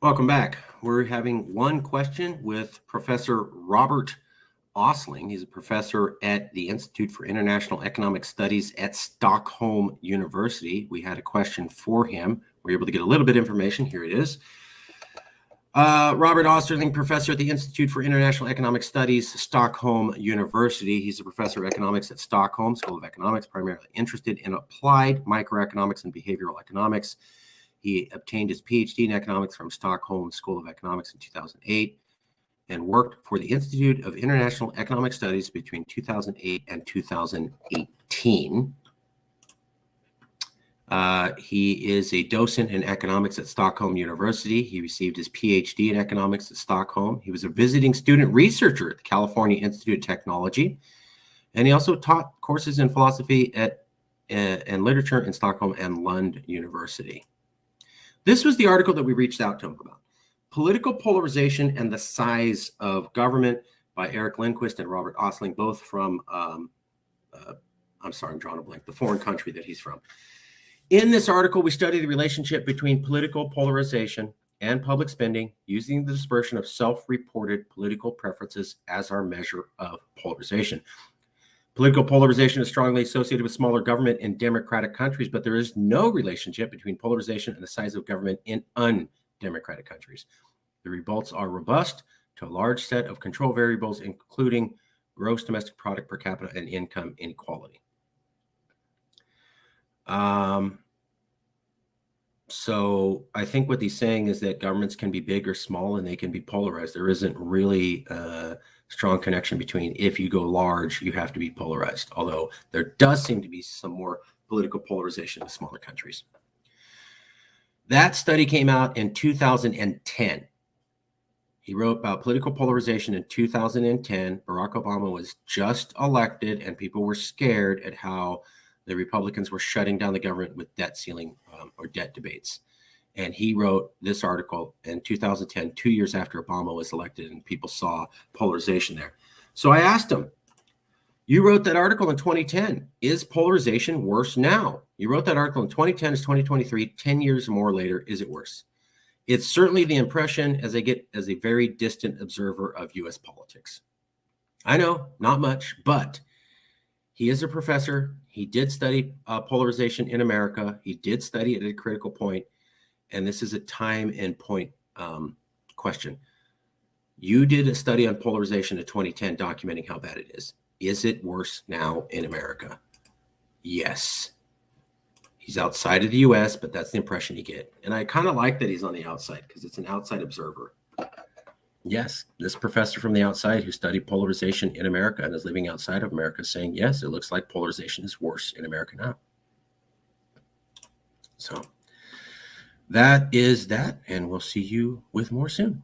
Welcome back. We're having one question with Professor Robert Östling. He's a professor at the Institute for International Economic Studies at Stockholm University. We had a question for him. We were able to get a little bit of information. Here it is. Robert Östling, professor at the Institute for International Economic Studies, Stockholm University. He's a professor of economics at Stockholm School of Economics, primarily interested in applied microeconomics and behavioral economics. He obtained his PhD in economics from Stockholm School of Economics in 2008 and worked for the Institute of International Economic Studies between 2008 and 2018. He is a docent in economics at Stockholm University. He received his PhD in economics at Stockholm. He was a visiting student researcher at the California Institute of Technology. And he also taught courses in philosophy and literature in Stockholm and Lund University. This was the article that we reached out to him about. Political Polarization and the Size of Government by Eric Lindquist and Robert Östling, both from, I'm drawing a blank, the foreign country that he's from. In this article, we study the relationship between political polarization and public spending using the dispersion of self-reported political preferences as our measure of polarization. Political polarization is strongly associated with smaller government in democratic countries, but there is no relationship between polarization and the size of government in undemocratic countries. The results are robust to a large set of control variables, including gross domestic product per capita and income inequality. So I think what he's saying is that governments can be big or small and they can be polarized. There isn't really a strong connection between if you go large, you have to be polarized, although there does seem to be some more political polarization in smaller countries. That study came out in 2010. He wrote about political polarization in 2010. Barack Obama was just elected and people were scared at how the Republicans were shutting down the government with debt ceiling or debt debates. And he wrote this article in 2010, 2 years after Obama was elected, and people saw polarization there. So I asked him, you wrote that article in 2010. Is polarization worse now? You wrote that article in 2010, it's 2023, 10 years more later, is it worse? It's certainly the impression as I get as a very distant observer of US politics. I know, not much, but he is a professor. He did study polarization in America. He did study it at a critical point. And this is a time and point question. You did a study on polarization in 2010 documenting how bad it is. Is it worse now in America? Yes. He's outside of the US, but that's the impression you get. And I kind of like that he's on the outside because it's an outside observer. Yes, this professor from the outside who studied polarization in America and is living outside of America saying, yes, it looks like polarization is worse in America now. So that is that, and we'll see you with more soon.